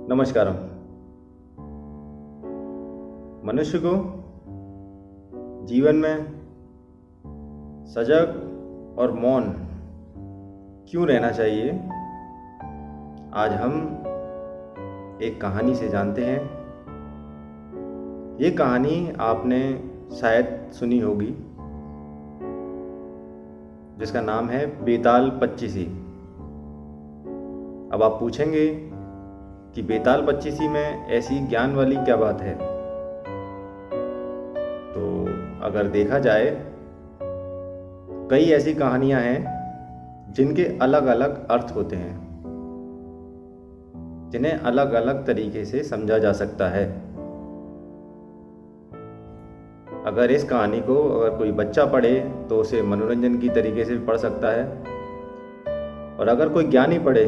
नमस्कारम। मनुष्य को जीवन में सजग और मौन क्यों रहना चाहिए, आज हम एक कहानी से जानते हैं। ये कहानी आपने शायद सुनी होगी, जिसका नाम है बेताल पच्चीसी। अब आप पूछेंगे कि बेताल पच्चीसी में ऐसी ज्ञान वाली क्या बात है। तो अगर देखा जाए, कई ऐसी कहानियां हैं जिनके अलग अलग अर्थ होते हैं, जिन्हें अलग अलग तरीके से समझा जा सकता है। अगर इस कहानी को कोई बच्चा पढ़े तो उसे मनोरंजन की तरीके से पढ़ सकता है, और अगर कोई ज्ञानी पढ़े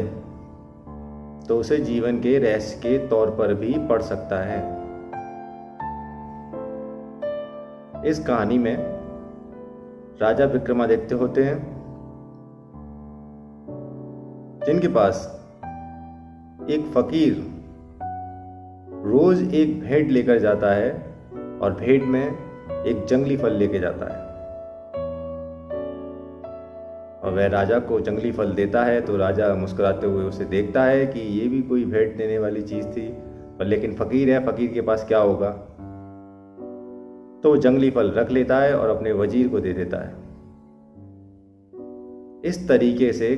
तो उसे जीवन के रहस्य के तौर पर भी पढ़ सकता है। इस कहानी में राजा विक्रमादित्य होते हैं, जिनके पास एक फकीर रोज एक भेंट लेकर जाता है, और भेंट में एक जंगली फल लेके जाता है। और वह राजा को जंगली फल देता है, तो राजा मुस्कुराते हुए उसे देखता है कि ये भी कोई भेंट देने वाली चीज़ थी, पर लेकिन फकीर है, फकीर के पास क्या होगा। तो वो जंगली फल रख लेता है और अपने वजीर को दे देता है। इस तरीके से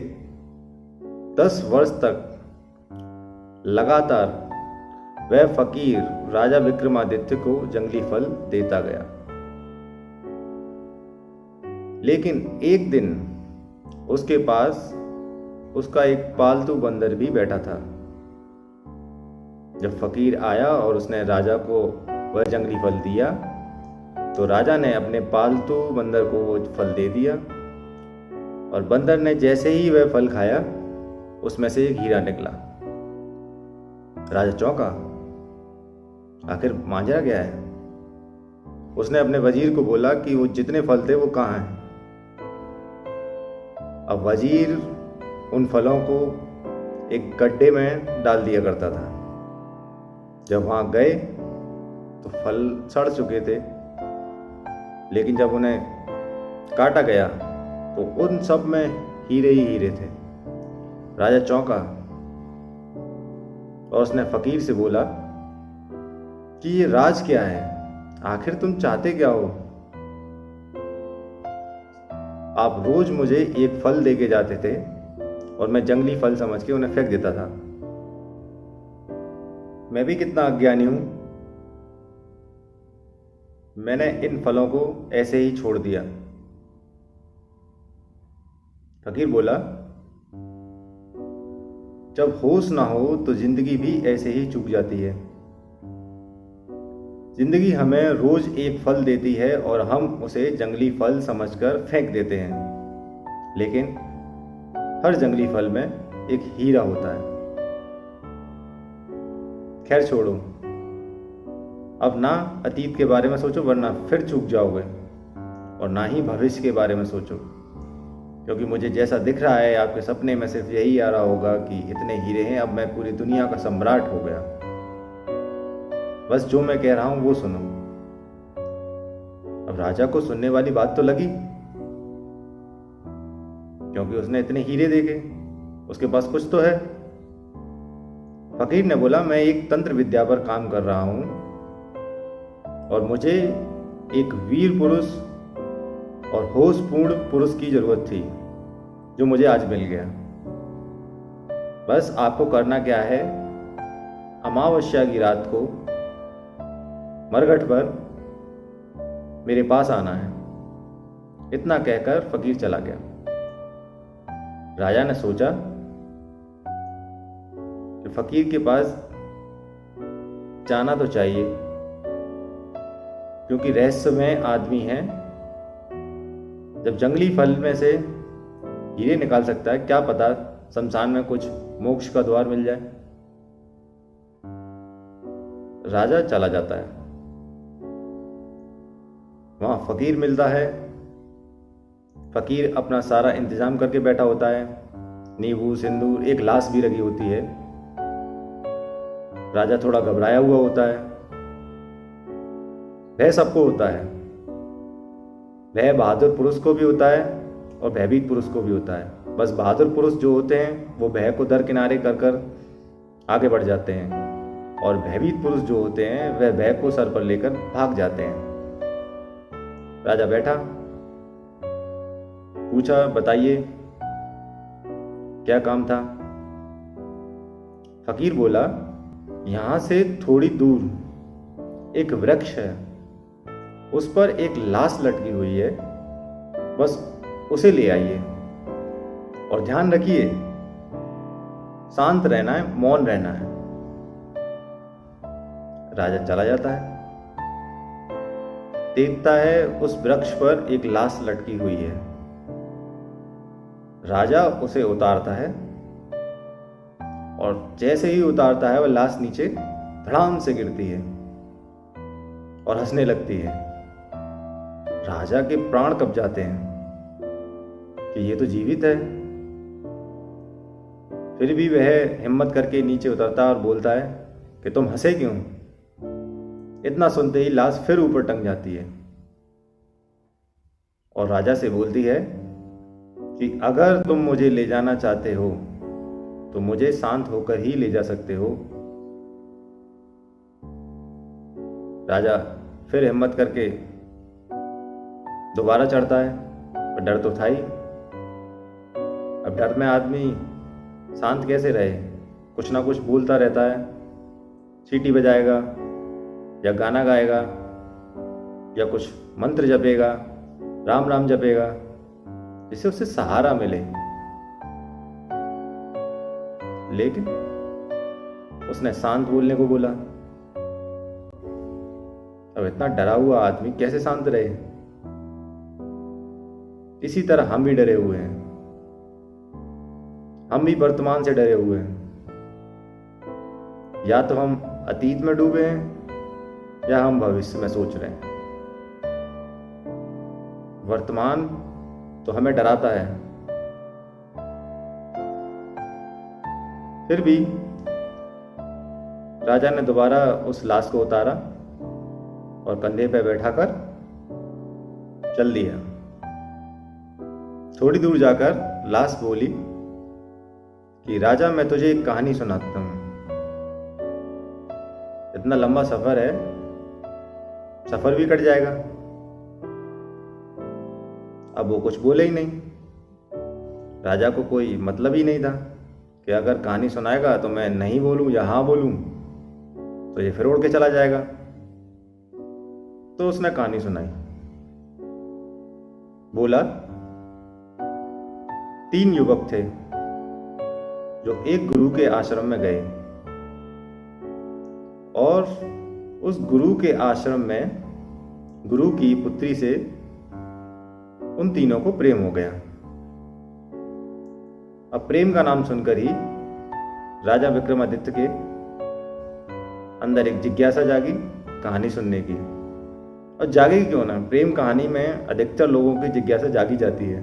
10 वर्ष तक लगातार वह फकीर राजा विक्रमादित्य को जंगली फल देता गया। लेकिन एक दिन उसके पास उसका एक पालतू बंदर भी बैठा था। जब फकीर आया और उसने राजा को वह जंगली फल दिया, तो राजा ने अपने पालतू बंदर को वो फल दे दिया, और बंदर ने जैसे ही वह फल खाया, उसमें से एक हीरा निकला। राजा चौंका, आखिर मांजरा गया है। उसने अपने वजीर को बोला कि वो जितने फल थे वो कहाँ हैं। अब वजीर उन फलों को एक गड्ढे में डाल दिया करता था। जब वहाँ गए तो फल सड़ चुके थे, लेकिन जब उन्हें काटा गया तो उन सब में हीरे ही हीरे थे। राजा चौंका और उसने फकीर से बोला कि ये राज क्या है, आखिर तुम चाहते क्या हो। आप रोज मुझे एक फल देके जाते थे, और मैं जंगली फल समझ के उन्हें फेंक देता था। मैं भी कितना अज्ञानी हूं, मैंने इन फलों को ऐसे ही छोड़ दिया। फकीर बोला, जब होश ना हो तो जिंदगी भी ऐसे ही चूक जाती है। जिंदगी हमें रोज एक फल देती है और हम उसे जंगली फल समझकर फेंक देते हैं, लेकिन हर जंगली फल में एक हीरा होता है। खैर छोड़ो, अब ना अतीत के बारे में सोचो, वरना फिर चूक जाओगे, और ना ही भविष्य के बारे में सोचो, क्योंकि मुझे जैसा दिख रहा है आपके सपने में सिर्फ यही आ रहा होगा कि इतने हीरे हैं, अब मैं पूरी दुनिया का सम्राट हो गया। बस जो मैं कह रहा हूं वो सुनो। अब राजा को सुनने वाली बात तो लगी, क्योंकि उसने इतने हीरे देखे, उसके पास कुछ तो है। फकीर ने बोला, मैं एक तंत्र विद्या पर काम कर रहा हूं, और मुझे एक वीर पुरुष और होशपूर्ण पुरुष की जरूरत थी, जो मुझे आज मिल गया। बस आपको करना क्या है, अमावस्या की रात को मरघट पर मेरे पास आना है। इतना कहकर फकीर चला गया। राजा ने सोचा कि फकीर के पास जाना तो चाहिए, क्योंकि रहस्यमय आदमी है। जब जंगली फल में से हीरे निकाल सकता है, क्या पता शमशान में कुछ मोक्ष का द्वार मिल जाए। राजा चला जाता है, वहां फकीर मिलता है। फकीर अपना सारा इंतजाम करके बैठा होता है, नींबू सिंदूर, एक लाश भी लगी होती है। राजा थोड़ा घबराया हुआ होता है। भय सबको होता है, भय बहादुर पुरुष को भी होता है और भयभीत पुरुष को भी होता है। बस बहादुर पुरुष जो होते हैं वो भय को दरकिनारे कर कर आगे बढ़ जाते हैं, और भयभीत पुरुष जो होते हैं वह भय को सर पर लेकर भाग जाते हैं। राजा बैठा, पूछा, बताइए क्या काम था? फकीर बोला, यहां से थोड़ी दूर एक वृक्ष है, उस पर एक लाश लटकी हुई है, बस उसे ले आइए और ध्यान रखिए शांत रहना है, मौन रहना है। राजा चला जाता है, देखता है उस वृक्ष पर एक लाश लटकी हुई है। राजा उसे उतारता है और जैसे ही उतारता है वह लाश नीचे धड़ाम से गिरती है और हंसने लगती है। राजा के प्राण कब जाते हैं कि ये तो जीवित है। फिर भी वह हिम्मत करके नीचे उतरता है और बोलता है कि तुम हंसे क्यों? इतना सुनते ही लाश फिर ऊपर टंग जाती है और राजा से बोलती है कि अगर तुम मुझे ले जाना चाहते हो तो मुझे शांत होकर ही ले जा सकते हो। राजा फिर हिम्मत करके दोबारा चढ़ता है, पर डर तो था ही। अब डर में आदमी शांत कैसे रहे? कुछ ना कुछ बोलता रहता है, सीटी बजाएगा या गाना गाएगा या कुछ मंत्र जपेगा, राम राम जपेगा, जिससे उसे सहारा मिले। लेकिन उसने शांत बोलने को बोला। अब इतना डरा हुआ आदमी कैसे शांत रहे? इसी तरह हम भी डरे हुए हैं, हम भी वर्तमान से डरे हुए हैं। या तो हम अतीत में डूबे हैं या हम भविष्य में सोच रहे हैं। वर्तमान तो हमें डराता है। फिर भी राजा ने दोबारा उस लाश को उतारा और कंधे पे बैठाकर चल दिया। थोड़ी दूर जाकर लाश बोली कि राजा, मैं तुझे एक कहानी सुनाता हूं। इतना लंबा सफर है, सफर भी कट जाएगा। अब वो कुछ बोले ही नहीं। राजा को कोई मतलब ही नहीं था कि अगर कहानी सुनाएगा तो मैं नहीं बोलूं या हाँ बोलूं तो ये फिर उड़ के चला जाएगा। तो उसने कहानी सुनाई। बोला, 3 युवक थे जो एक गुरु के आश्रम में गए और उस गुरु के आश्रम में गुरु की पुत्री से उन तीनों को प्रेम हो गया। अब प्रेम का नाम सुनकर ही राजा विक्रमादित्य के अंदर एक जिज्ञासा जागी कहानी सुनने की। और जागेगी क्यों ना, प्रेम कहानी में अधिकतर लोगों की जिज्ञासा जागी जाती है।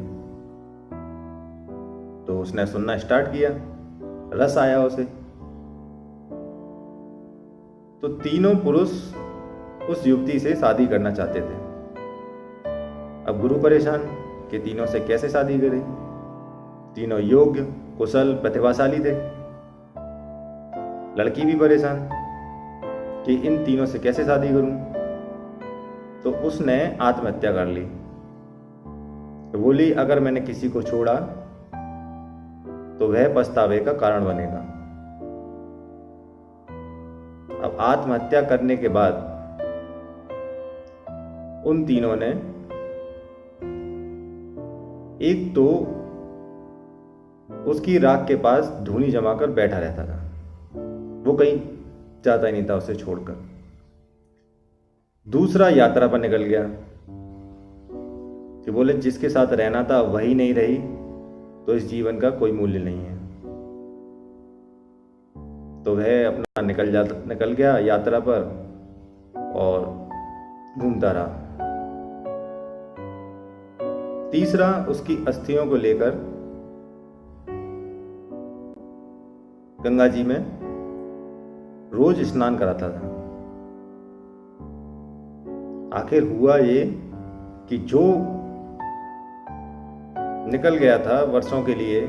तो उसने सुनना स्टार्ट किया, रस आया उसे। तो तीनों पुरुष उस युवती से शादी करना चाहते थे। अब गुरु परेशान कि तीनों से कैसे शादी करें। तीनों योग्य, कुशल, प्रतिभाशाली थे। लड़की भी परेशान कि इन तीनों से कैसे शादी करूं। तो उसने आत्महत्या कर ली। तो बोली, अगर मैंने किसी को छोड़ा तो वह पछतावे का कारण बनेगा। अब आत्महत्या करने के बाद उन तीनों ने एक तो उसकी राख के पास धूनी जमाकर बैठा रहता था, वो कहीं जाता ही नहीं था उसे छोड़कर। दूसरा यात्रा पर निकल गया कि बोले जिसके साथ रहना था वही नहीं रही तो इस जीवन का कोई मूल्य नहीं है। तो वह अपना निकल गया यात्रा पर और घूमता रहा। तीसरा उसकी अस्थियों को लेकर गंगा जी में रोज स्नान कराता था। आखिर हुआ ये कि जो निकल गया था वर्षों के लिए,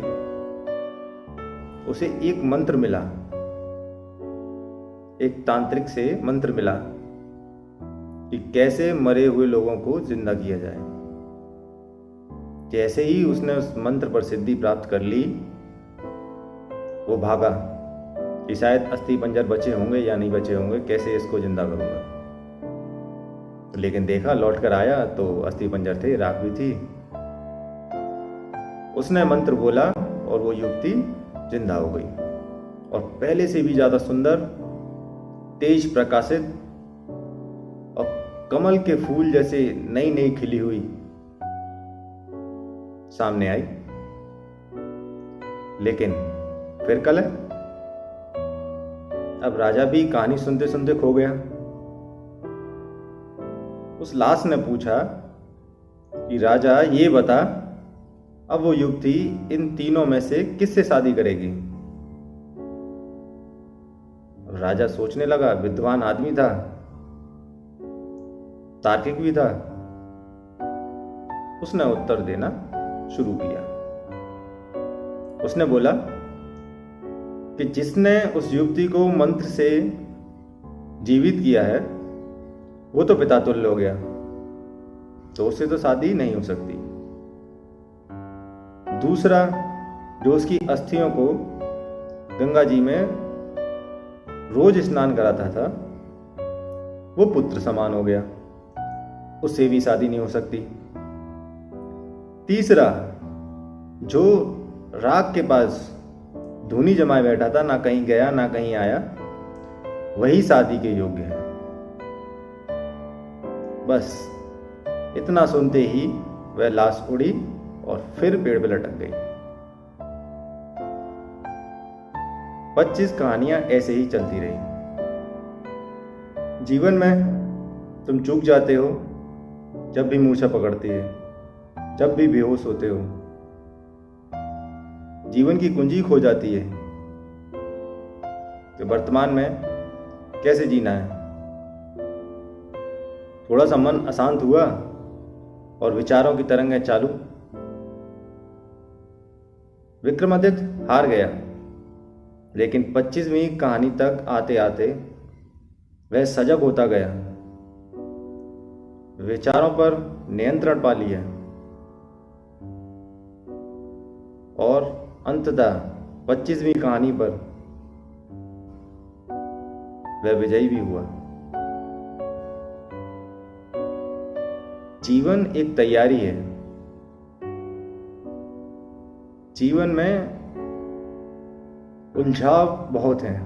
उसे एक मंत्र मिला, एक तांत्रिक से मंत्र मिला कि कैसे मरे हुए लोगों को जिंदा किया जाए। जैसे ही उसने उस मंत्र पर सिद्धि प्राप्त कर ली, वो भागा कि शायद अस्थि पंजर बचे होंगे या नहीं बचे होंगे, कैसे इसको जिंदा करूंगा। लेकिन देखा, लौट कर आया तो अस्थि पंजर थे, राख भी थी। उसने मंत्र बोला और वो युवती जिंदा हो गई, और पहले से भी ज्यादा सुंदर, तेज प्रकाशित और कमल के फूल जैसे नई नई खिली हुई सामने आई। लेकिन फिर कलह। अब राजा भी कहानी सुनते सुनते खो गया। उस लाश ने पूछा कि राजा ये बता, अब वो युवती इन तीनों में से किससे शादी करेगी। राजा सोचने लगा, विद्वान आदमी था, तार्किक भी था। उसने उत्तर देना शुरू किया। उसने बोला कि जिसने उस युवती को मंत्र से जीवित किया है, वो तो पिता तुल्य हो गया, तो उससे तो शादी नहीं हो सकती। दूसरा, जो उसकी अस्थियों को गंगा जी में रोज स्नान कराता था, वो पुत्र समान हो गया, उससे भी शादी नहीं हो सकती। तीसरा, जो राग के पास धूनी जमाए बैठा था, ना कहीं गया ना कहीं आया, वही शादी के योग्य है। बस इतना सुनते ही वह लाश उड़ी और फिर पेड़ पे लटक गई। 25 कहानियां ऐसे ही चलती रही। जीवन में तुम चूक जाते हो जब भी मूर्छा पकड़ती है, जब भी बेहोश होते हो, जीवन की कुंजी खो जाती है कि वर्तमान में कैसे जीना है। थोड़ा सा मन अशांत हुआ और विचारों की तरंगें चालू। विक्रमादित्य हार गया, लेकिन 25वीं कहानी तक आते आते वह सजग होता गया, विचारों पर नियंत्रण पा लिया और अंततः 25वीं कहानी पर वह विजयी भी हुआ। जीवन एक तैयारी है। जीवन में उलझाव बहुत हैं।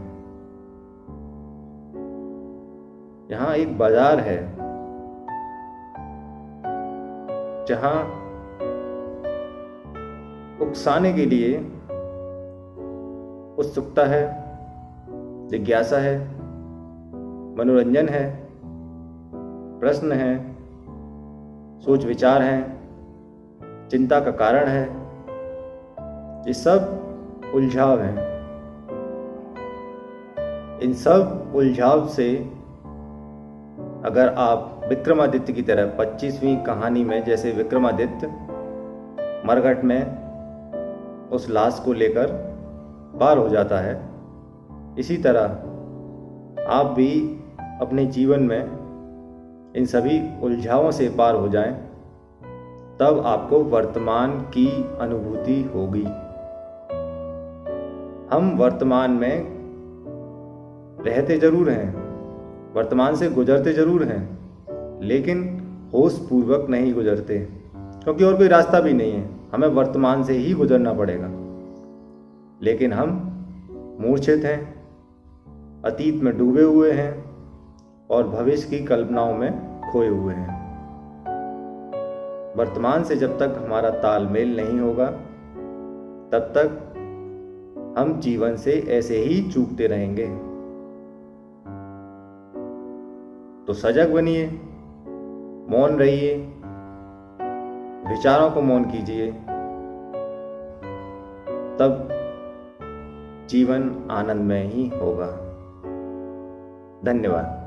यहाँ एक बाजार है जहाँ उकसाने के लिए उत्सुकता है, जिज्ञासा है, मनोरंजन है, प्रश्न है, सोच विचार है, चिंता का कारण है। ये सब उलझाव हैं। इन सब उलझाव से अगर आप विक्रमादित्य की तरह 25वीं कहानी में, जैसे विक्रमादित्य मरघट में उस लाश को लेकर पार हो जाता है, इसी तरह आप भी अपने जीवन में इन सभी उलझावों से पार हो जाएं, तब आपको वर्तमान की अनुभूति होगी। हम वर्तमान में रहते जरूर हैं, वर्तमान से गुजरते जरूर हैं, लेकिन होश पूर्वक नहीं गुजरते, क्योंकि और कोई रास्ता भी नहीं है। हमें वर्तमान से ही गुजरना पड़ेगा। लेकिन हम मूर्छित हैं, अतीत में डूबे हुए हैं और भविष्य की कल्पनाओं में खोए हुए हैं। वर्तमान से जब तक हमारा तालमेल नहीं होगा, तब तक हम जीवन से ऐसे ही चूकते रहेंगे। तो सजग बनिए, मौन रहिए, विचारों को मौन कीजिए, तब जीवन आनंदमय ही होगा। धन्यवाद।